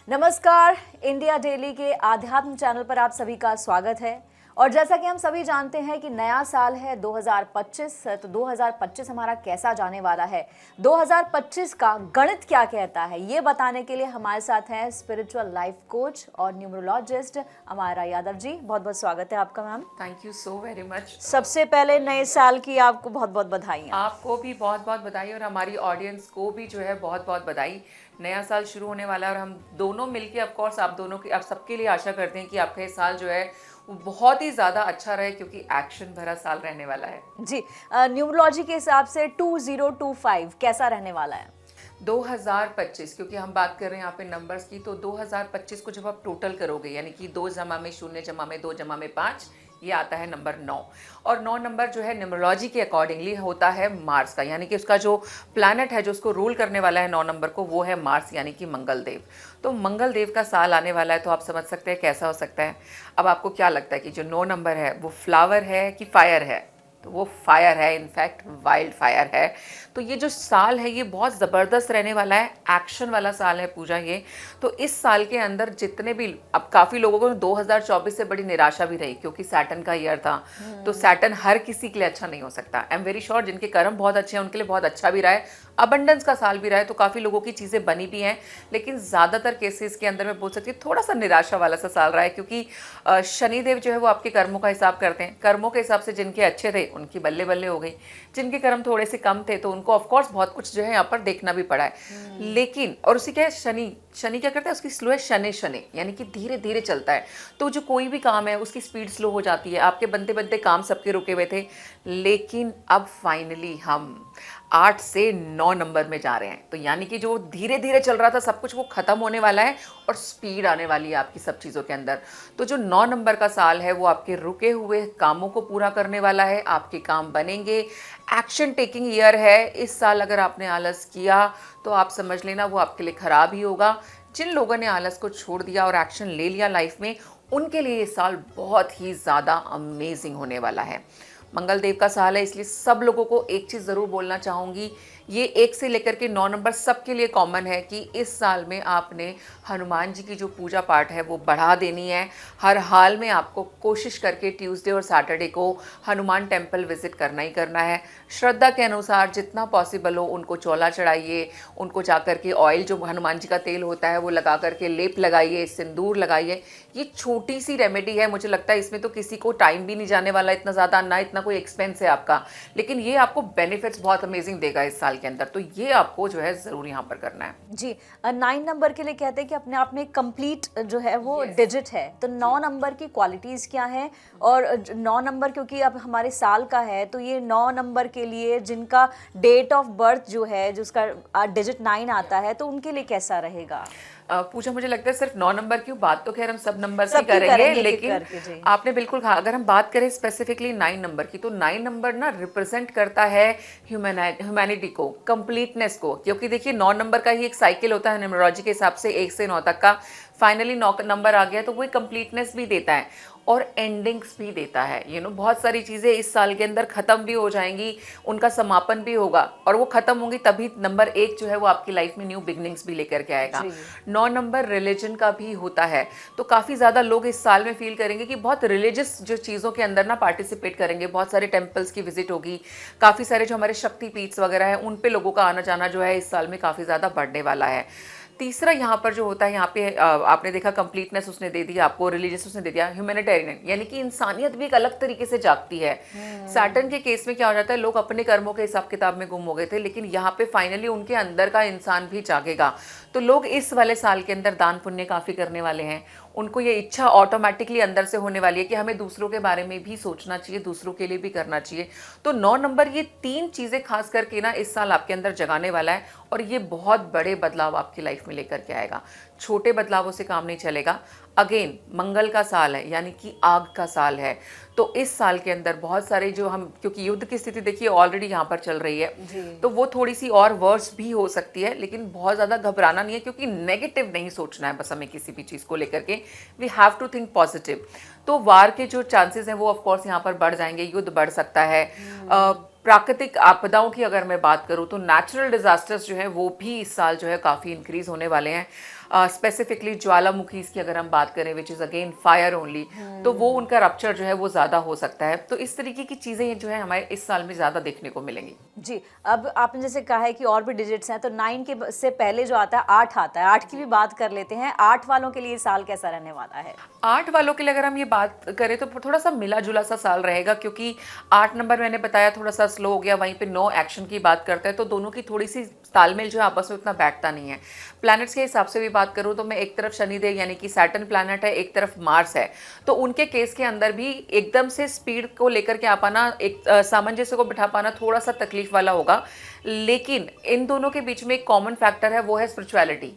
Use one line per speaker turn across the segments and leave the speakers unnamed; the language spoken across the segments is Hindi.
नमस्कार। इंडिया डेली के आध्यात्म चैनल पर आप सभी का स्वागत है। और जैसा कि हम सभी जानते हैं कि नया साल है 2025, तो 2025 हमारा कैसा जाने वाला है, 2025 का गणित क्या कहता है, ये बताने के लिए हमारे साथ हैं स्पिरिचुअल लाइफ कोच और न्यूमरोलॉजिस्ट अमायरा यादव जी। बहुत बहुत स्वागत है आपका ma'am.
Thank you so very much.
सबसे पहले नए साल की आपको बहुत बहुत बधाई।
आपको भी बहुत बहुत बधाई और हमारी ऑडियंस को भी जो है बहुत बहुत बधाई। नया साल शुरू होने वाला है और हम दोनों मिलके ऑफ कोर्स आप दोनों की, आप सबके लिए आशा करते हैं कि आपका ये साल जो है वो बहुत ही ज़्यादा अच्छा रहे, क्योंकि एक्शन भरा साल रहने वाला है
जी। न्यूमरोलॉजी के हिसाब से 2025 कैसा रहने वाला है?
2025, क्योंकि हम बात कर रहे हैं यहाँ पे नंबर्स की, तो 2025 को जब आप टोटल करोगे यानी कि 2 जमा में 0 जमा में 2 जमा में 5, ये आता है नंबर 9। और 9 नंबर जो है न्यूमरोलॉजी के अकॉर्डिंगली होता है मार्स का, यानी कि उसका जो प्लैनेट है जो उसको रूल करने वाला है 9 नंबर को, वो है मार्स यानी कि मंगल देव। तो मंगल देव का साल आने वाला है, तो आप समझ सकते हैं कैसा हो सकता है। अब आपको क्या लगता है कि जो 9 नंबर है वो फ्लावर है कि फायर है? तो वो फायर है, इनफैक्ट वाइल्ड फायर है। तो ये जो साल है ये बहुत ज़बरदस्त रहने वाला है, एक्शन वाला साल है पूजा ये। तो इस साल के अंदर जितने भी, अब काफ़ी लोगों को 2024 से बड़ी निराशा भी रही, क्योंकि सैटर्न का ईयर था। तो सैटर्न हर किसी के लिए अच्छा नहीं हो सकता। आई एम वेरी श्योर जिनके कर्म बहुत अच्छे हैं उनके लिए बहुत अच्छा भी रहा है, अबंडेंस का साल भी रहा है, तो काफ़ी लोगों की चीज़ें बनी भी हैं। लेकिन ज़्यादातर केसेस के अंदर मैं बोल सकती हूँ थोड़ा सा निराशा वाला सा साल रहा है, क्योंकि शनिदेव जो है वो आपके कर्मों का हिसाब करते हैं। कर्मों के हिसाब से जिनके अच्छे थे उनकी बल्ले बल्ले हो गई, जिनके कर्म थोड़े से कम थे तो उनको ऑफकोर्स बहुत कुछ जो है यहाँ पर देखना भी पड़ा है। लेकिन और उसी क्या है, शनि क्या करता है, उसकी स्लो है शनि शनि, यानी कि धीरे धीरे चलता है। तो जो कोई भी काम है उसकी स्पीड स्लो हो जाती है। आपके बनते बनते काम सबके रुके हुए थे, लेकिन अब फाइनली हम 8 से 9 नंबर में जा रहे हैं। तो यानी कि जो धीरे धीरे चल रहा था सब कुछ, वो खत्म होने वाला है और स्पीड आने वाली है आपकी सब चीज़ों के अंदर। तो जो 9 नंबर का साल है वो आपके रुके हुए कामों को पूरा करने वाला है, आपके काम बनेंगे। एक्शन टेकिंग ईयर है इस साल। अगर आपने आलस किया तो आप समझ लेना वो आपके लिए खराब ही होगा। जिन लोगों ने आलस को छोड़ दिया और एक्शन ले लिया लाइफ में, उनके लिए ये साल बहुत ही ज़्यादा अमेजिंग होने वाला है। मंगल देव का साल है, इसलिए सब लोगों को एक चीज़ ज़रूर बोलना चाहूँगी, ये 1 से लेकर के 9 नंबर सबके लिए कॉमन है कि इस साल में आपने हनुमान जी की जो पूजा पाठ है वो बढ़ा देनी है। हर हाल में आपको कोशिश करके ट्यूसडे और सैटरडे को हनुमान टेम्पल विजिट करना ही करना है। श्रद्धा के अनुसार जितना पॉसिबल हो उनको चौला चढ़ाइए, उनको जाकर के ऑयल जो हनुमान जी का तेल होता है वो लगा करके लेप लगाइए, सिंदूर लगाइए। ये छोटी सी रेमेडी है, मुझे लगता है इसमें तो किसी को टाइम भी नहीं जाने वाला इतना ज़्यादा, ना इतना कोई एक्सपेंस है आपका, लेकिन ये आपको बेनिफिट्स बहुत अमेजिंग देगा इस साल के अंदर। तो ये आपको जो है ज़रूर यहाँ पर करना है
जी। 9 नंबर के लिए कहते हैं कि अपने आप में कंप्लीट जो है वो डिजिट है। तो 9 नंबर की क्वालिटीज़ क्या हैं? और 9 नंबर क्योंकि अब हमारे साल का है, तो ये 9 नंबर के लिए जिनका डेट ऑफ बर्थ जो है, जिसका डिजिट 9 आता है, तो उनके लिए कैसा रहेगा?
पूजा, मुझे लगता है सिर्फ 9 नंबर की बात तो खैर हम सब नंबर की करेंगे, लेकिन आपने बिल्कुल कहा, अगर हम बात करें स्पेसिफिकली 9 नंबर की, तो 9 नंबर ना रिप्रेजेंट करता है ह्यूमैनिटी को, कंप्लीटनेस को। क्योंकि देखिए 9 नंबर का ही एक साइकिल होता है न्यूमरोलॉजी के हिसाब से 1 से 9 तक का। फाइनली 9 नंबर आ गया तो वो कंप्लीटनेस भी देता है और एंडिंग्स भी देता है। बहुत सारी चीज़ें इस साल के अंदर ख़त्म भी हो जाएंगी, उनका समापन भी होगा, और वो ख़त्म होंगी तभी नंबर 1 जो है वो आपकी लाइफ में न्यू बिगनिंग्स भी लेकर के आएगा। 9 नंबर रिलीजन का भी होता है, तो काफ़ी ज़्यादा लोग इस साल में फील करेंगे कि बहुत रिलीजियस जो चीज़ों के अंदर ना पार्टिसिपेट करेंगे। बहुत सारे टेम्पल्स की विजिट होगी, काफ़ी सारे जो हमारे शक्तिपीठ वगैरह हैं उन पे लोगों का आना जाना जो है इस साल में काफ़ी ज़्यादा बढ़ने वाला है। तीसरा यहाँ पर जो होता है, यहाँ पे आपने देखा कंप्लीटनेस उसने दे दी आपको, रिलीजियस उसने दे दिया, ह्यूमैनिटेरियन यानी कि इंसानियत भी एक अलग तरीके से जागती है। सैटर्न के केस में क्या हो जाता है, लोग अपने कर्मों के हिसाब किताब में गुम हो गए थे, लेकिन यहाँ पे फाइनली उनके अंदर का इंसान भी जागेगा। तो लोग इस वाले साल के अंदर दान पुण्य काफ़ी करने वाले हैं। उनको ये इच्छा ऑटोमेटिकली अंदर से होने वाली है कि हमें दूसरों के बारे में भी सोचना चाहिए, दूसरों के लिए भी करना चाहिए। तो 9 नंबर ये 3 चीज़ें खास करके ना इस साल आपके अंदर जगाने वाला है, और ये बहुत बड़े बदलाव आपकी लाइफ में लेकर के आएगा। छोटे बदलावों से काम नहीं चलेगा। अगेन मंगल का साल है, यानी कि आग का साल है। तो इस साल के अंदर बहुत सारे जो हम, क्योंकि युद्ध की स्थिति देखिए ऑलरेडी यहाँ पर चल रही है, तो वो थोड़ी सी और वर्स भी हो सकती है, लेकिन बहुत ज़्यादा घबराना नहीं है, क्योंकि नेगेटिव नहीं सोचना है बस हमें किसी भी चीज़ को लेकर के। We have to think positive. तो वार के जो चांसेस हैं वो ऑफकोर्स यहाँ पर बढ़ जाएंगे, युद्ध बढ़ सकता है। प्राकृतिक आपदाओं की अगर मैं बात करूँ तो नेचुरल डिजास्टर्स जो है वो भी इस साल जो है काफ़ी इंक्रीज होने वाले हैं। स्पेसिफिकली ज्वालामुखी की अगर हम बात करें which is again fire only, तो वो उनका रप्चर जो है वो ज़्यादा हो सकता है। तो इस तरीके की चीज़ें जो है हमारे इस साल में ज़्यादा देखने को मिलेंगी।
जी, अब आपने जैसे कहा है कि और भी डिजिट्स हैं, तो 9 के से पहले जो आता है 8 आता है, 8 की भी बात कर लेते हैं। 8 वालों के लिए साल कैसा रहने वाला है?
8 वालों के लिए अगर हम ये बात करें तो थोड़ा सा मिला जुला सा साल रहेगा, क्योंकि 8 नंबर मैंने बताया थोड़ा सा स्लो हो गया, वहीं पे 9 एक्शन की बात करते हैं, तो दोनों की थोड़ी सी तालमेल जो है आपस में उतना बैठता नहीं है। प्लैनेट्स के हिसाब से भी बात करूँ तो मैं एक तरफ शनिदेव यानी कि सैटर्न प्लैनेट है, एक तरफ मार्स है, तो उनके केस के अंदर भी एकदम से स्पीड को लेकर के आ पाना, एक सामंजस्य को बिठा पाना थोड़ा सा तकलीफ वाला होगा। लेकिन इन दोनों के बीच में एक कॉमन फैक्टर है, वो है स्पिरिचुअलिटी।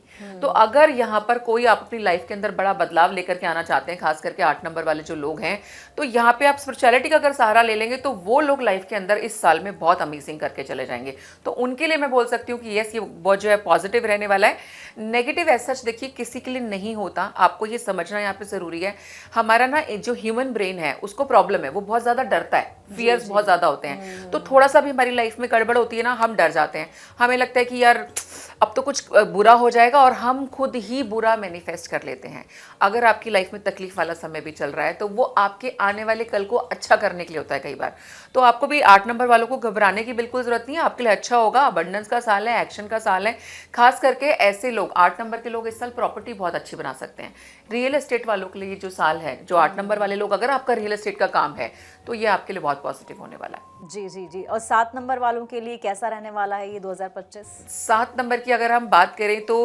तो अगर यहाँ पर कोई आप अपनी लाइफ के अंदर बड़ा बदलाव लेकर के आना चाहते हैं, खास करके 8 नंबर वाले जो लोग हैं, तो यहाँ पे आप स्पिरिचुअलिटी का अगर सहारा ले लेंगे तो वो लोग लाइफ के अंदर इस साल में बहुत अमेजिंग करके चले जाएंगे। तो उनके लिए मैं बोल सकती हूँ कि यस, ये बहुत जो है पॉजिटिव रहने वाला है। नेगेटिव एज सच देखिए किसी के लिए नहीं होता, आपको ये समझना यहाँ पे जरूरी है। हमारा ना जो ह्यूमन ब्रेन है उसको प्रॉब्लम है, वो बहुत ज्यादा डरता है, फियर्स बहुत ज्यादा होते हैं। तो थोड़ा सा भी हमारी लाइफ में गड़बड़ होती है ना, हम डर जाते हैं, हमें लगता है कि यार अब तो कुछ बुरा हो जाएगा, और हम खुद ही बुरा मैनिफेस्ट कर लेते हैं। अगर आपकी लाइफ में तकलीफ वाला समय भी चल रहा है तो वो आपके आने वाले कल को अच्छा करने के लिए होता है कई बार। तो आपको भी 8 नंबर वालों को घबराने की बिल्कुल जरूरत नहीं है, आपके लिए अच्छा होगा। अबंडेंस का साल है, एक्शन का साल है। खास करके ऐसे लोग 8 नंबर के लोग इस साल प्रॉपर्टी बहुत अच्छी बना सकते हैं। रियल एस्टेट वालों के लिए जो साल है, जो 8 नंबर वाले लोग, अगर आपका रियल एस्टेट का काम है तो ये आपके लिए बहुत पॉजिटिव होने वाला है।
जी जी जी। और 7 नंबर वालों के लिए कैसा रहने वाला है ये 2025?
7 नंबर की अगर हम बात करें तो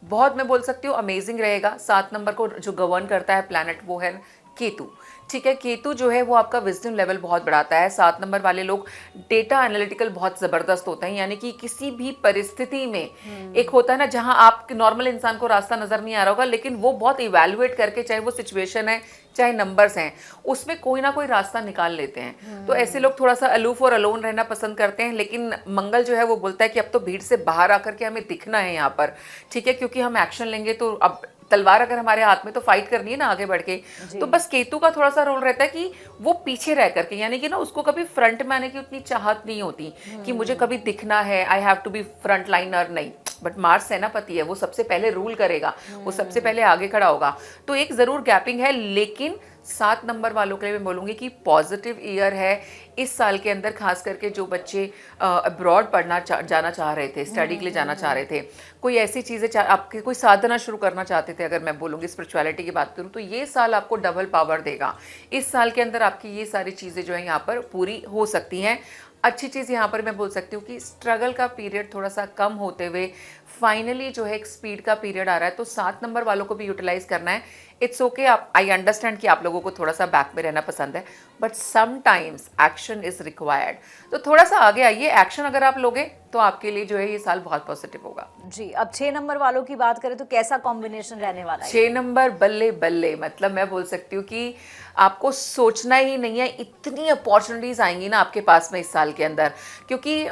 बहुत मैं बोल सकती हूँ अमेजिंग रहेगा। 7 नंबर को जो गवर्न करता है प्लैनेट वो है केतु। ठीक है, केतु जो है वो आपका विजडम लेवल बहुत बढ़ाता है। 7 नंबर वाले लोग डेटा एनालिटिकल बहुत ज़बरदस्त होते हैं, यानी कि किसी भी परिस्थिति में एक होता है ना जहां आप नॉर्मल इंसान को रास्ता नज़र नहीं आ रहा होगा, लेकिन वो बहुत इवैल्यूएट करके, चाहे वो सिचुएशन है चाहे नंबर्स हैं, उसमें कोई ना कोई रास्ता निकाल लेते हैं। तो ऐसे लोग थोड़ा सा अलूफ और अलोन रहना पसंद करते हैं, लेकिन मंगल जो है वो बोलता है कि अब तो भीड़ से बाहर आकर के हमें दिखना है यहाँ पर। ठीक है, क्योंकि हम एक्शन लेंगे तो अब तलवार अगर हमारे हाथ में तो फाइट करनी है ना आगे बढ़ के। तो बस केतु का थोड़ा सा रोल रहता है कि वो पीछे रह करके, यानी कि ना उसको कभी फ्रंट में आने की उतनी चाहत नहीं होती कि मुझे कभी दिखना है, I have to be front liner, नहीं। बट मार्स सेनापति है, वो सबसे पहले रूल करेगा, वो सबसे पहले आगे खड़ा होगा। तो एक जरूर गैपिंग है, लेकिन 7 नंबर वालों के लिए मैं बोलूँगी कि पॉजिटिव ईयर है इस साल के अंदर। खास करके जो बच्चे अब्रॉड पढ़ना जाना चाह रहे थे, स्टडी के लिए जाना चाह रहे थे, कोई ऐसी चीज़ें आपके कोई साधना शुरू करना चाहते थे, अगर मैं बोलूँगी स्पिरिचुअलिटी की बात करूँ, तो ये साल आपको डबल पावर देगा। इस साल के अंदर आपकी ये सारी चीज़ें जो है यहाँ पर पूरी हो सकती हैं। अच्छी चीज़ यहाँ पर मैं बोल सकती हूँ कि स्ट्रगल का पीरियड थोड़ा सा कम होते हुए फाइनली जो है एक स्पीड का पीरियड आ रहा है, तो 7 नंबर वालों को भी यूटिलाइज करना है। इट्स ओके, आप आई अंडरस्टैंड कि आप लोगों को थोड़ा सा बैक में रहना पसंद है, but sometimes action is required. तो थोड़ा सा आगे आइए, एक्शन अगर आप लोगे तो आपके लिए जो है ये साल बहुत पॉजिटिव होगा।
जी, अब 6 नंबर वालों की बात करें तो कैसा कॉम्बिनेशन रहने वाला है?
6 नंबर बल्ले बल्ले, मतलब मैं बोल सकती हूँ कि आपको सोचना ही नहीं है, इतनी अपॉर्चुनिटीज आएंगी ना आपके पास में इस साल के अंदर। क्योंकि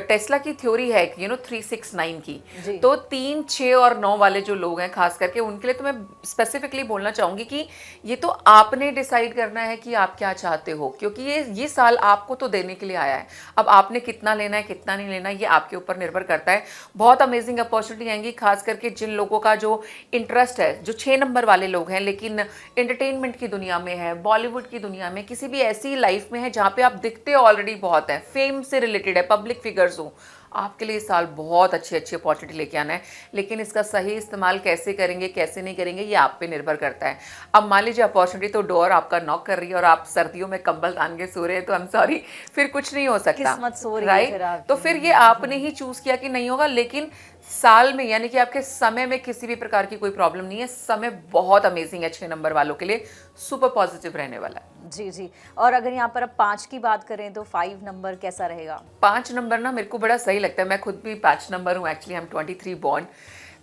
टेस्ला की थ्योरी है कि 369 की, तो 3, 6 और 9 वाले जो लोग हैं खास करके उनके लिए तो मैं स्पेसिफिकली बोलना चाहूँगी कि ये तो आपने डिसाइड करना है कि आप क्या चाहते हो, क्योंकि ये साल आपको तो देने के लिए आया है। अब आपने कितना लेना है कितना नहीं लेना है ये आपके ऊपर निर्भर करता है। बहुत अमेजिंग अपॉर्चुनिटी आएंगी, खास करके जिन लोगों का जो इंटरेस्ट है, जो 6 नंबर वाले लोग हैं लेकिन एंटरटेनमेंट की दुनिया में है, बॉलीवुड की दुनिया में, किसी भी ऐसी लाइफ में है जहाँ पे आप दिखते ऑलरेडी बहुत है, फेम से रिलेटेड है, पब्लिक फिगर्स हो, आपके लिए इस साल बहुत अच्छी अपॉर्चुनिटी लेके आना है। लेकिन इसका सही इस्तेमाल कैसे करेंगे कैसे नहीं करेंगे ये आप पे निर्भर करता है। अब मान लीजिए अपॉर्चुनिटी तो डोर आपका नॉक कर रही है और आप सर्दियों में कंबल तान के सो रहे हैं, तो आई एम सॉरी, फिर कुछ नहीं हो सकता,
किस्मत सो रही है फिर आपकी।
तो फिर ये आपने ही चूज किया कि नहीं होगा। लेकिन साल में यानी कि आपके समय में किसी भी प्रकार की कोई प्रॉब्लम नहीं है, समय बहुत अमेजिंग है 6 नंबर वालों के लिए, सुपर पॉजिटिव रहने वाला है।
जी जी। और अगर यहाँ पर अब 5 की बात करें तो 5 नंबर कैसा रहेगा?
5 नंबर ना मेरे को बड़ा सही लगता है, मैं खुद भी 5 नंबर हूँ, एक्चुअली आई एम 23 बॉर्न।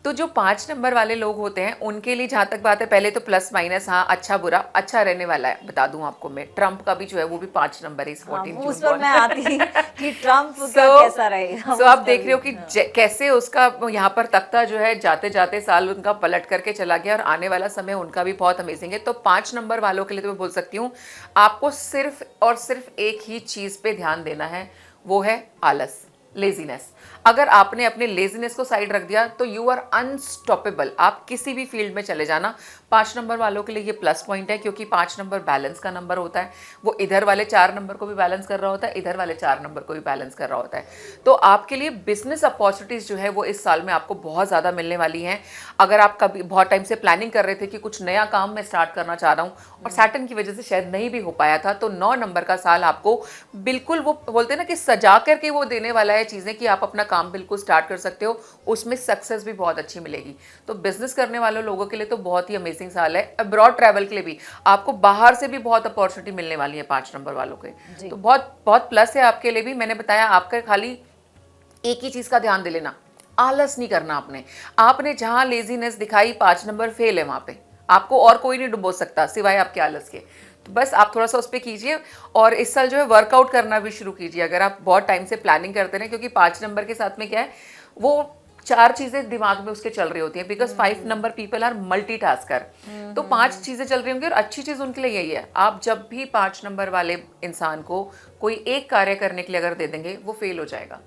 तो जो 5 नंबर वाले लोग होते हैं उनके लिए जहाँ तक बात है, पहले तो प्लस माइनस, हाँ अच्छा बुरा अच्छा रहने वाला है। बता दूं आपको मैं, ट्रम्प का भी जो है वो भी 5 नंबर है इस 14
उस पर मैं आती कि ट्रम्प का कैसा रहेगा।
आप देख रहे हो कि कैसे उसका यहाँ पर तख्ता जो है जाते जाते साल उनका पलट करके चला गया, और आने वाला समय उनका भी बहुत अमेजिंग है। तो 5 नंबर वालों के लिए तो मैं बोल सकती हूँ आपको सिर्फ और सिर्फ एक ही चीज़ पे ध्यान देना है, वो है आलस। लेजीनेस। अगर आपने अपने लेजीनेस को साइड रख दिया तो यू आर अनस्टॉपेबल, आप किसी भी फील्ड में चले जाना। 5 नंबर वालों के लिए ये प्लस पॉइंट है, क्योंकि 5 नंबर बैलेंस का नंबर होता है। वो इधर वाले 4 नंबर को भी बैलेंस कर रहा होता है, इधर वाले 4 नंबर को भी बैलेंस कर रहा होता है। तो आपके लिए बिजनेस अपॉर्चुनिटीज जो है वो इस साल में आपको बहुत ज़्यादा मिलने वाली हैं। अगर आप कभी बहुत टाइम से प्लानिंग कर रहे थे कि कुछ नया काम मैं स्टार्ट करना चाह रहा हूँ और सैटर्न की वजह से शायद नहीं भी हो पाया था, तो 9 नंबर का साल आपको बिल्कुल, वो बोलते हैं ना कि सजा करके वो देने वाला है चीज़ें, कि आप अपना काम बिल्कुल स्टार्ट कर सकते हो, उसमें सक्सेस भी बहुत अच्छी मिलेगी। तो बिजनेस करने वाले लोगों के लिए तो बहुत ही अमेजिंग साल है। अब्रॉड ट्रैवल के लिए भी आपको बाहर से भी बहुत अपॉर्चुनिटी मिलने वाली है 5 नंबर वालों के, तो बहुत बहुत प्लस है आपके लिए भी। मैंने बताया आपका खाली एक ही चीज़ का ध्यान दे लेना, आलस नहीं करना। आपने जहाँ लेजीनेस दिखाई 5 नंबर फेल है, वहाँ पे आपको और कोई नहीं डुबो सकता सिवाय आपके आलस के। तो बस आप थोड़ा सा उस पर कीजिए, और इस साल जो है वर्कआउट करना भी शुरू कीजिए अगर आप बहुत टाइम से प्लानिंग करते रहे, क्योंकि 5 नंबर के साथ में क्या है, वो 4 चीज़ें दिमाग में उसके चल रही होती हैं, because 5 number people are multitasker. तो 5 चीज़ें चल रही होंगी, और अच्छी चीज़ उनके लिए यही है, आप जब भी 5 नंबर वाले इंसान को कोई एक कार्य करने के लिए अगर दे देंगे, वो फेल हो जाएगा।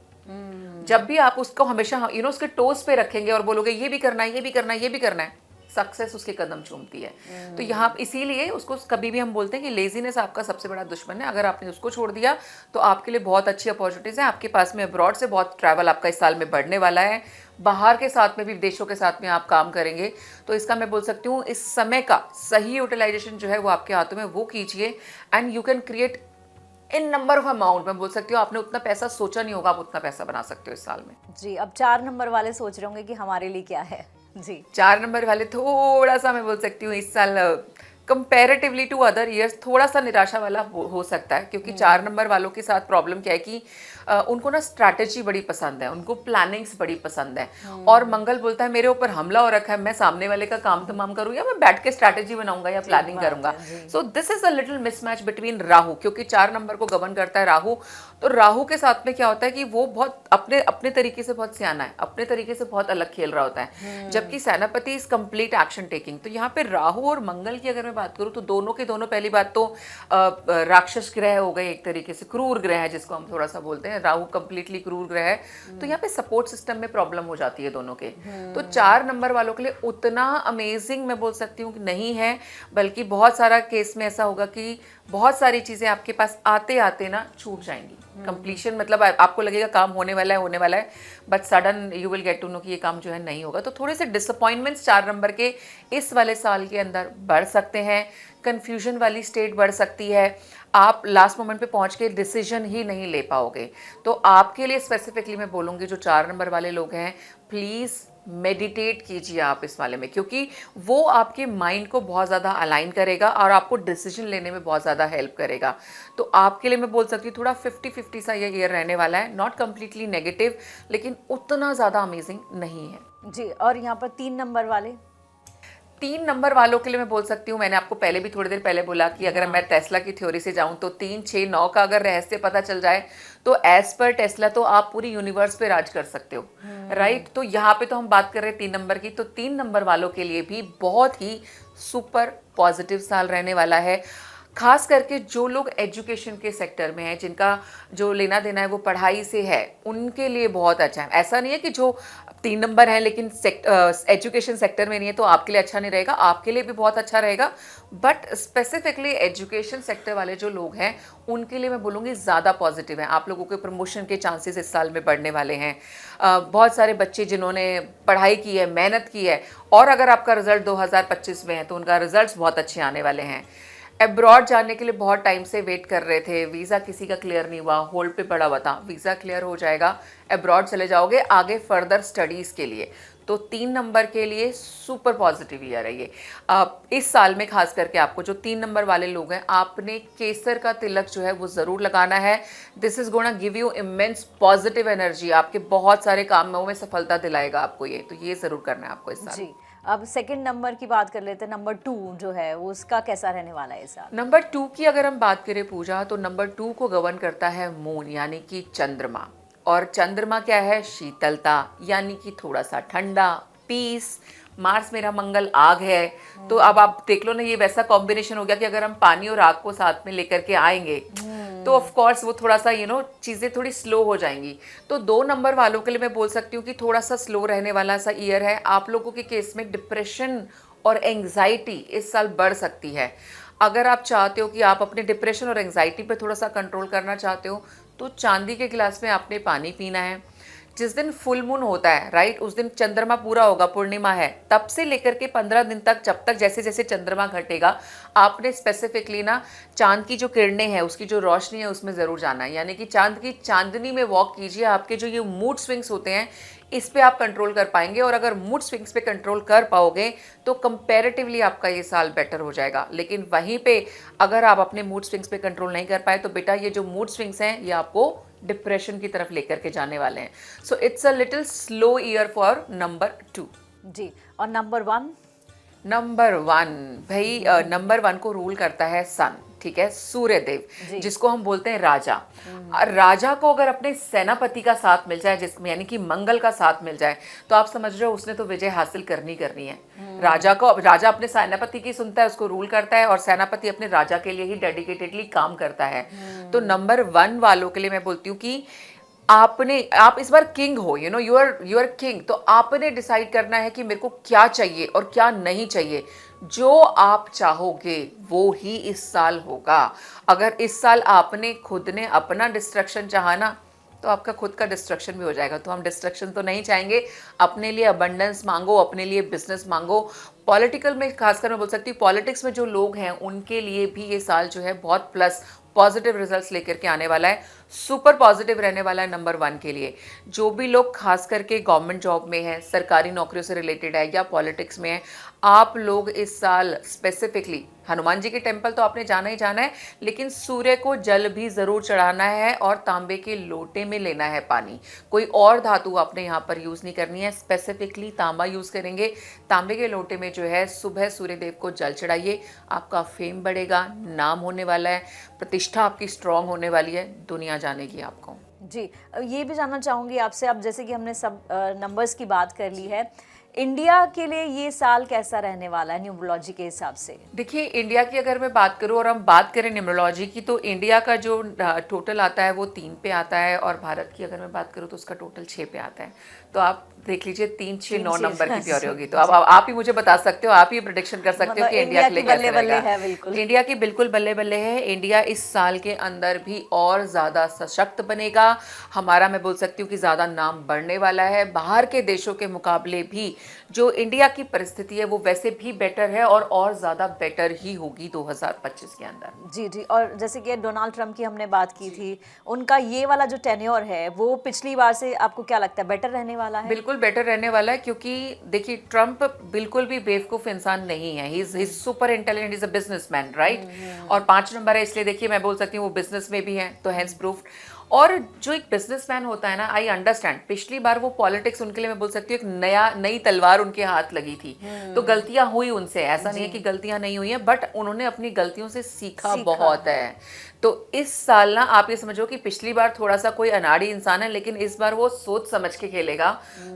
जब भी आप उसको हमेशा उसके टोस पे रखेंगे और बोलोगे ये भी करना है, ये भी करना है, ये भी करना है, सक्सेस उसके कदम चूमती है। तो यहाँ इसीलिए उसको कभी भी हम बोलते हैं कि लेजीनेस आपका सबसे बड़ा दुश्मन है। अगर आपने उसको छोड़ दिया तो आपके लिए बहुत अच्छी अपॉर्चुनिटीज़ है आपके पास में। अब्रॉड से बहुत ट्रैवल आपका इस साल में बढ़ने वाला है, बाहर के साथ में भी, विदेशों के साथ में आप काम करेंगे। तो इसका मैं बोल सकती हूँ इस समय का सही यूटिलाइजेशन जो है वो आपके हाथों में, वो कीजिए, and you can create in number of amount. मैं बोल सकती हूँ आपने उतना पैसा सोचा नहीं होगा, आप उतना पैसा बना सकते हो इस साल में।
जी, अब 4 नंबर वाले सोच रहे होंगे कि हमारे लिए क्या है। जी,
4 नंबर वाले थोड़ा सा मैं बोल सकती हूँ इस साल कंपैरेटिवली टू अदर ईयर्स थोड़ा सा निराशा वाला हो सकता है, क्योंकि 4 नंबर वालों के साथ प्रॉब्लम क्या है कि उनको ना स्ट्रैटेजी बड़ी पसंद है, उनको प्लानिंग्स बड़ी पसंद है। और मंगल बोलता है मेरे ऊपर हमला हो रखा है, मैं सामने वाले का काम तमाम करूँ या मैं बैठ के स्ट्रैटेजी बनाऊंगा या प्लानिंग करूंगा। So this is a little mismatch between Rahu, क्योंकि 4 नंबर को गवर्न करता है राहु। तो राहु के साथ में क्या होता है कि वो बहुत अपने अपने तरीके से बहुत सियाना है, अपने तरीके से बहुत अलग खेल रहा होता है, जबकि सेनापति इज कंप्लीट एक्शन टेकिंग। तो यहाँ पे राहु और मंगल की अगर मैं बात करूँ तो दोनों के दोनों, पहली बात तो राक्षस ग्रह हो गए, एक तरीके से क्रूर ग्रह है जिसको हम थोड़ा सा बोलते हैं, राहु कंप्लीटली क्रूर ग्रह है। तो यहाँ पे सपोर्ट सिस्टम में प्रॉब्लम हो जाती है दोनों के। तो 4 नंबर वालों के लिए उतना अमेजिंग मैं बोल सकती हूँ कि नहीं है, बल्कि बहुत सारा केस में ऐसा होगा कि बहुत सारी चीज़ें आपके पास आते आते ना छूट जाएंगी। कंप्लीशन मतलब आपको लगेगा काम होने वाला है, होने वाला है, but sudden you will get to know कि ये काम जो है नहीं होगा। तो थोड़े से डिसअपॉइंटमेंट्स 4 नंबर के इस वाले साल के अंदर बढ़ सकते हैं, कन्फ्यूजन वाली स्टेट बढ़ सकती है, आप लास्ट मोमेंट पे पहुंच के डिसीजन ही नहीं ले पाओगे। तो आपके लिए स्पेसिफिकली मैं बोलूँगी जो 4 नंबर वाले लोग हैं, प्लीज़ मेडिटेट कीजिए आप इस वाले में, क्योंकि वो आपके माइंड को बहुत ज़्यादा अलाइन करेगा और आपको डिसीजन लेने में बहुत ज़्यादा हेल्प करेगा। तो आपके लिए मैं बोल सकती हूँ थोड़ा 50-50 सा ये ईयर रहने वाला है, नॉट कम्प्लीटली नेगेटिव, लेकिन उतना ज़्यादा अमेजिंग नहीं है।
जी, और यहाँ पर 3 नंबर वाले
3 नंबर वालों के लिए मैं बोल सकती हूँ, मैंने आपको पहले भी थोड़ी देर पहले बोला कि अगर मैं टेस्ला की थ्योरी से जाऊँ तो 3, 6, 9 का अगर रहस्य पता चल जाए तो एज पर टेस्ला तो आप पूरी यूनिवर्स पे राज कर सकते हो, राइट। तो यहाँ पे तो हम बात कर रहे हैं 3 नंबर की, तो 3 नंबर वालों के लिए भी बहुत ही सुपर पॉजिटिव साल रहने वाला है। खास करके जो लोग एजुकेशन के सेक्टर में हैं, जिनका जो लेना देना है वो पढ़ाई से है, उनके लिए बहुत अच्छा है। ऐसा नहीं है कि जो 3 नंबर है लेकिन एजुकेशन सेक्टर में नहीं है तो आपके लिए अच्छा नहीं रहेगा, आपके लिए भी बहुत अच्छा रहेगा, बट स्पेसिफिकली एजुकेशन सेक्टर वाले जो लोग हैं उनके लिए मैं बोलूँगी ज़्यादा पॉजिटिव है। आप लोगों के प्रमोशन के चांसेस इस साल में बढ़ने वाले हैं। बहुत सारे बच्चे जिन्होंने पढ़ाई की है, मेहनत की है, और अगर आपका रिजल्ट 2025 में है तो उनका रिजल्ट्स बहुत अच्छे आने वाले हैं। अब्रॉड जाने के लिए बहुत टाइम से वेट कर रहे थे, वीज़ा किसी का क्लियर नहीं हुआ, होल्ड पे पड़ा हुआ था, वीज़ा क्लियर हो जाएगा, अब्रॉड चले जाओगे आगे फर्दर स्टडीज़ के लिए। तो 3 नंबर के लिए सुपर पॉजिटिव ईयर है ये। इस साल में खास करके आपको जो 3 नंबर वाले लोग हैं, आपने केसर का तिलक जो है वो ज़रूर लगाना है। This is gonna give you immense positive energy, आपके बहुत सारे कामों में सफलता दिलाएगा आपको ये, तो ये ज़रूर करना है आपको इस साल।
जी, अब सेकंड नंबर की बात कर लेते हैं। नंबर 2 जो है वो उसका कैसा रहने वाला है इस साल?
नंबर 2 की अगर हम बात करें पूजा, तो नंबर 2 को गवर्न करता है मून यानी कि चंद्रमा। और चंद्रमा क्या है? शीतलता, यानी कि थोड़ा सा ठंडा, पीस। मार्स मेरा मंगल आग है, तो अब आप देख लो ना, ये वैसा कॉम्बिनेशन हो गया कि अगर हम पानी और आग को साथ में लेकर के आएंगे तो तो ऑफ कोर्स वो थोड़ा सा चीज़ें थोड़ी स्लो हो जाएंगी। तो 2 नंबर वालों के लिए मैं बोल सकती हूँ कि थोड़ा सा स्लो रहने वाला सा ईयर है। आप लोगों के केस में डिप्रेशन और एंग्जाइटी इस साल बढ़ सकती है। अगर आप चाहते हो कि आप अपने डिप्रेशन और एंग्जाइटी पे थोड़ा सा कंट्रोल करना चाहते हो तो चांदी के गिलास में आपने पानी पीना है। जिस दिन फुल मून होता है राइट, उस दिन चंद्रमा पूरा होगा, पूर्णिमा है, तब से लेकर के 15 दिन तक, जब तक जैसे जैसे चंद्रमा घटेगा, आपने स्पेसिफिकली ना चांद की जो किरणें हैं उसकी जो रोशनी है उसमें ज़रूर जाना है। यानी कि चांद की चांदनी में वॉक कीजिए। आपके जो ये मूड स्विंग्स होते हैं इस पे आप कंट्रोल कर पाएंगे, और अगर मूड स्विंग्स पे कंट्रोल कर पाओगे तो कंपैरेटिवली आपका ये साल बेटर हो जाएगा। लेकिन वहीं पे अगर आप अपने मूड स्विंग्स पे कंट्रोल नहीं कर पाए तो बेटा ये जो मूड स्विंग्स हैं ये आपको डिप्रेशन की तरफ लेकर के जाने वाले हैं। So it's a little slow year for number 2।
जी, और नंबर 1?
नंबर 1 भाई, नंबर 1 को रूल करता है सन, ठीक है, सूर्य देव, जिसको हम बोलते हैं राजा। राजा को अगर अपने सेनापति का साथ मिल जाए, जिसमें यानी कि मंगल का साथ मिल जाए, तो आप समझ रहे हो उसने तो विजय हासिल करनी है। राजा अपने सेनापति की सुनता है, उसको रूल करता है, और सेनापति अपने राजा के लिए ही डेडिकेटेडली काम करता है। तो नंबर 1 वालों के लिए मैं बोलती हूँ कि आप इस बार किंग हो, यू आर किंग। तो आपने डिसाइड करना है कि मेरे को क्या चाहिए और क्या नहीं चाहिए। जो आप चाहोगे वो ही इस साल होगा। अगर इस साल आपने खुद ने अपना डिस्ट्रक्शन चाहा ना तो आपका खुद का डिस्ट्रक्शन भी हो जाएगा। तो हम डिस्ट्रक्शन तो नहीं चाहेंगे। अपने लिए अबंडेंस मांगो, अपने लिए बिजनेस मांगो। पॉलिटिकल में खासकर मैं बोल सकती हूँ, पॉलिटिक्स में जो लोग हैं उनके लिए भी ये साल जो है बहुत प्लस पॉजिटिव रिजल्ट्स लेकर के आने वाला है। सुपर पॉजिटिव रहने वाला है नंबर 1 के लिए। जो भी लोग खास करके गवर्नमेंट जॉब में हैं, सरकारी नौकरियों से रिलेटेड है या पॉलिटिक्स में है, आप लोग इस साल स्पेसिफिकली हनुमान जी के टेम्पल तो आपने जाना ही जाना है, लेकिन सूर्य को जल भी ज़रूर चढ़ाना है और तांबे के लोटे में लेना है पानी। कोई और धातु आपने यहाँ पर यूज़ नहीं करनी है, स्पेसिफिकली तांबा यूज़ करेंगे। तांबे के लोटे में जो है सुबह सूर्य देव को जल चढ़ाइए। आपका फेम बढ़ेगा, नाम होने वाला है, प्रतिष्ठा आपकी स्ट्रांग होने वाली है, दुनिया जानेगी आपको।
जी, ये भी जानना चाहूँगी आपसे, अब जैसे कि हमने सब नंबर्स की बात कर ली है, इंडिया के लिए ये साल कैसा रहने वाला है न्यूमरोलॉजी के हिसाब से?
देखिए, इंडिया की अगर मैं बात करूं और हम बात करें न्यूमरोलॉजी की, तो इंडिया का जो टोटल आता है वो 3 पे आता है, और भारत की अगर मैं बात करूं तो उसका टोटल 6 पे आता है। तो आप देख लीजिए 3, 6, 9 नंबर की प्योरी होगी। तो अब आप ही मुझे बता सकते हो, आप ही प्रेडिक्शन कर सकते हो कि इंडिया के लिए कैसे रहेगा। इंडिया की बिल्कुल बल्ले बल्ले है। इंडिया इस साल के अंदर भी और ज़्यादा सशक्त बनेगा। हमारा मैं बोल सकती हूँ कि ज़्यादा नाम बढ़ने वाला है। बाहर के देशों के मुकाबले भी जो इंडिया की परिस्थिति है वो वैसे भी बेटर है, और ज़्यादा बेटर ही होगी 2025 के अंदर।
जी जी, और जैसे कि डोनाल्ड ट्रंप की हमने बात की थी, उनका ये वाला जो टेन्योर है वो पिछली बार से आपको क्या लगता है बेटर रहने वाला है?
बिल्कुल बेटर रहने वाला है, क्योंकि देखिए ट्रंप बिल्कुल भी बेवकूफ इंसान नहीं है। He is super intelligent, is a businessman, right. और 5 नंबर है, इसलिए देखिए मैं बोल सकती हूँ वो बिजनेस में भी है, तो हेंस प्रूफ। और जो एक बिजनेसमैन होता है ना, आई अंडरस्टैंड, पिछली बार वो पॉलिटिक्स उनके लिए मैं बोल सकती हूँ एक नई तलवार उनके हाथ लगी थी। तो गलतियां हुई उनसे, ऐसा नहीं है कि गलतियां नहीं हुई हैं, बट उन्होंने अपनी गलतियों से सीखा बहुत है। तो इस साल ना आप ये समझो कि पिछली बार थोड़ा सा कोई अनाड़ी इंसान है, लेकिन इस बार वो सोच समझ के खेलेगा।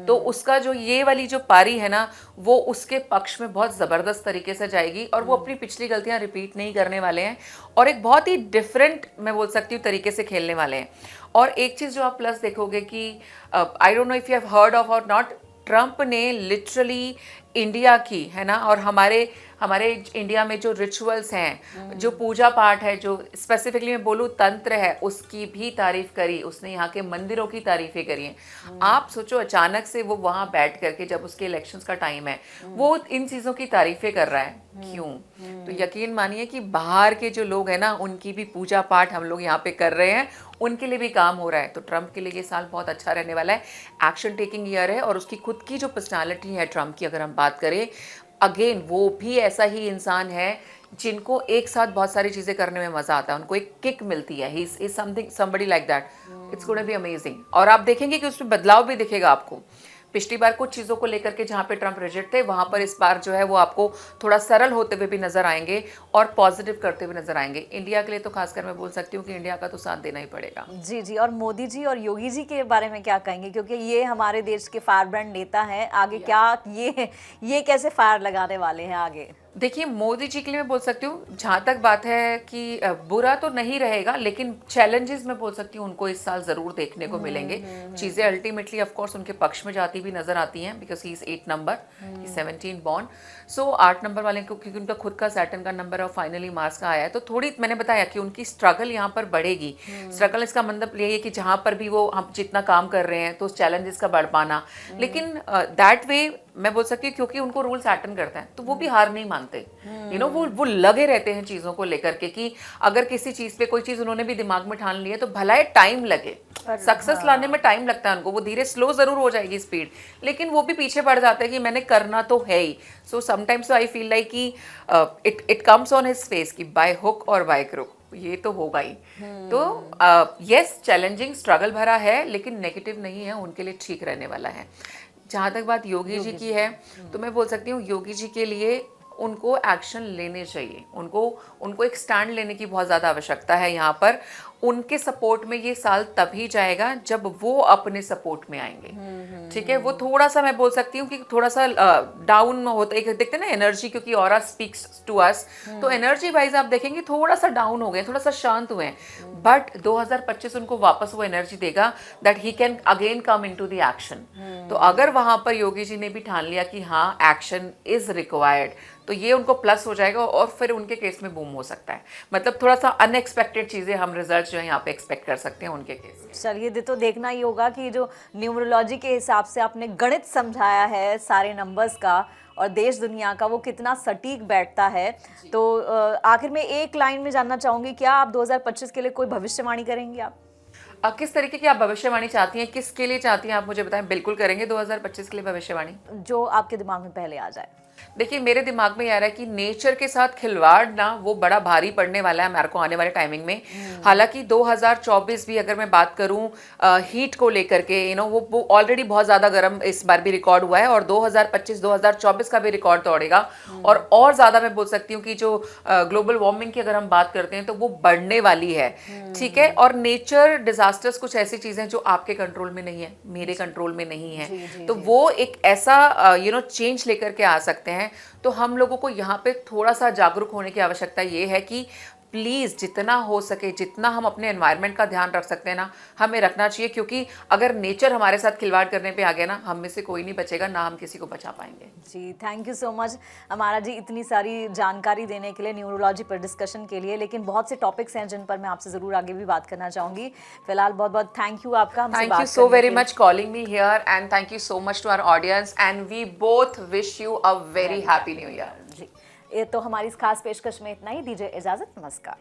तो उसका जो ये वाली जो पारी है ना, वो उसके पक्ष में बहुत ज़बरदस्त तरीके से जाएगी, और वो अपनी पिछली गलतियां रिपीट नहीं करने वाले हैं, और एक बहुत ही डिफरेंट मैं बोल सकती हूँ तरीके से खेलने वाले हैं। और एक चीज़ जो आप प्लस देखोगे कि I don't know if you have heard of और नॉट, ट्रंप ने लिटरली इंडिया की है ना, और हमारे इंडिया में जो रिचुअल्स हैं, जो पूजा पाठ है, जो स्पेसिफिकली मैं बोलूँ तंत्र है, उसकी भी तारीफ करी उसने। यहाँ के मंदिरों की तारीफें करी हैं। आप सोचो अचानक से वो वहाँ बैठ करके, जब उसके इलेक्शंस का टाइम है, वो इन चीज़ों की तारीफें कर रहा है। क्यों? तो यकीन मानिए कि बाहर के जो लोग हैं ना, उनकी भी पूजा पाठ हम लोग यहाँ पे कर रहे हैं, उनके लिए भी काम हो रहा है। तो ट्रंप के लिए ये साल बहुत अच्छा रहने वाला है। एक्शन टेकिंग ईयर है, और उसकी खुद की जो पर्सनालिटी है ट्रंप की, अगर हम बात करें, अगेन वो भी ऐसा ही इंसान है जिनको एक साथ बहुत सारी चीज़ें करने में मज़ा आता है, उनको एक किक मिलती है। He is something somebody like that, it's gonna be amazing. और आप देखेंगे कि उसमें बदलाव भी दिखेगा आपको। पिछली बार कुछ चीज़ों को लेकर के जहाँ पे ट्रंप रिजिड थे, वहाँ पर इस बार जो है वो आपको थोड़ा सरल होते हुए भी नजर आएंगे और पॉजिटिव करते हुए नजर आएंगे। इंडिया के लिए तो खासकर मैं बोल सकती हूँ कि इंडिया का तो साथ देना ही पड़ेगा।
जी जी, और मोदी जी और योगी जी के बारे में क्या कहेंगे, क्योंकि ये हमारे देश के फायर ब्रांड नेता हैं, आगे क्या ये कैसे फायर लगाने वाले हैं आगे?
देखिए, मोदी जी के लिए मैं बोल सकती हूँ, जहाँ तक बात है कि बुरा तो नहीं रहेगा, लेकिन चैलेंजेस मैं बोल सकती हूँ उनको इस साल ज़रूर देखने को मिलेंगे। चीज़ें अल्टीमेटली ऑफ कोर्स उनके पक्ष में जाती भी नज़र आती हैं, because he is 8 number, he 17 born. So 8 number वाले को, क्योंकि उनका खुद का सैटर्न का नंबर है और फाइनली मार्स का आया है, तो थोड़ी मैंने बताया कि उनकी स्ट्रगल यहाँ पर बढ़ेगी। स्ट्रगल इसका मतलब यही है कि जहाँ पर भी वो हम जितना काम कर रहे हैं तो उस चैलेंजेस का बढ़ पाना, लेकिन दैट वे मैं बोल सकती हूँ, क्योंकि उनको रूल सैटर्न करता है तो वो भी हार नहीं मानते। वो लगे रहते हैं चीज़ों को लेकर के, कि अगर किसी चीज़ पे कोई चीज़ उन्होंने भी दिमाग में ठान ली है तो भला ही टाइम लगे, सक्सेस लाने में टाइम लगता है उनको, वो धीरे स्लो ज़रूर हो जाएगी स्पीड, लेकिन वो भी पीछे पड़ जाते हैं कि मैंने करना तो है ही। So sometimes I feel like कि it comes on his face कि बाय हुक और बाय क्रुक ये तो होगा ही। तो यस, चैलेंजिंग स्ट्रगल भरा है, लेकिन नेगेटिव नहीं है, उनके लिए ठीक रहने वाला है। जहाँ तक बात योगी जी की है, तो मैं बोल सकती हूँ योगी जी के लिए उनको एक्शन लेने चाहिए, उनको एक स्टैंड लेने की बहुत ज़्यादा आवश्यकता है यहाँ पर। उनके सपोर्ट में ये साल तभी जाएगा जब वो अपने सपोर्ट में आएंगे। ठीक है, वो थोड़ा सा मैं बोल सकती हूँ कि थोड़ा सा डाउन होता है, देखते ना एनर्जी, क्योंकि ऑरा स्पीक्स टू अस, तो एनर्जी वाइज आप देखेंगे थोड़ा सा डाउन हो गए, थोड़ा सा शांत हुए हैं, बट 2025 उनको वापस वो एनर्जी देगा that he can again come into the action. तो अगर वहां पर योगी जी ने भी ठान लिया कि हाँ एक्शन इज रिक्वायर्ड, तो ये उनको प्लस हो जाएगा और फिर उनके केस में बूम हो सकता है। मतलब थोड़ा सा अनएक्सपेक्टेड चीज़ें हम रिजल्ट जो है यहाँ पे एक्सपेक्ट कर सकते हैं उनके केस में।
चलिए, तो देखना ही होगा कि जो न्यूमरोलॉजी के हिसाब से आपने गणित समझाया है सारे नंबर्स का और देश दुनिया का, वो कितना सटीक बैठता है। तो आखिर में एक लाइन में जानना चाहूंगी, क्या आप 2025 के लिए कोई भविष्यवाणी करेंगे? आप
किस तरीके की आप भविष्यवाणी चाहती हैं, किसके लिए चाहती हैं, आप मुझे बताएं। बिल्कुल करेंगे 2025 के लिए भविष्यवाणी,
जो आपके दिमाग में पहले आ जाए।
देखिए, मेरे दिमाग में ये आ रहा है कि नेचर के साथ खिलवाड़ ना वो बड़ा भारी पड़ने वाला है हमारे को आने वाले टाइमिंग में। हालांकि 2024 भी अगर मैं बात करूं हीट को लेकर के, वो ऑलरेडी बहुत ज़्यादा गर्म इस बार भी रिकॉर्ड हुआ है, और 2025-2024 का भी रिकॉर्ड तोड़ेगा। और ज़्यादा मैं बोल सकती हूँ कि जो ग्लोबल वार्मिंग की अगर हम बात करते हैं तो वो बढ़ने वाली है। ठीक है, और नेचर डिजास्टर्स कुछ ऐसी चीज़ें जो आपके कंट्रोल में नहीं है, मेरे कंट्रोल में नहीं है, तो वो एक ऐसा चेंज लेकर के आ सकते हैं। तो हम लोगों को यहाँ पे थोड़ा सा जागरूक होने की आवश्यकता ये है कि प्लीज़ जितना हो सके, जितना हम अपने एनवायरनमेंट का ध्यान रख सकते हैं ना, हमें रखना चाहिए, क्योंकि अगर नेचर हमारे साथ खिलवाड़ करने पे आ गया ना, हम में से कोई नहीं बचेगा, ना हम किसी को बचा पाएंगे।
जी, थैंक यू सो मच अमारा जी, इतनी सारी जानकारी देने के लिए, न्यूरोलॉजी पर डिस्कशन के लिए। लेकिन बहुत से टॉपिक्स हैं जिन पर मैं आपसे ज़रूर आगे भी बात करना चाहूँगी। फिलहाल बहुत बहुत थैंक यू आपका।
Thank you so very much calling me here, and thank you so much to our audience, and we both wish you a very happy new year.
जी, ये तो हमारी इस खास पेशकश में इतना ही। दीजिए इजाज़त, नमस्कार।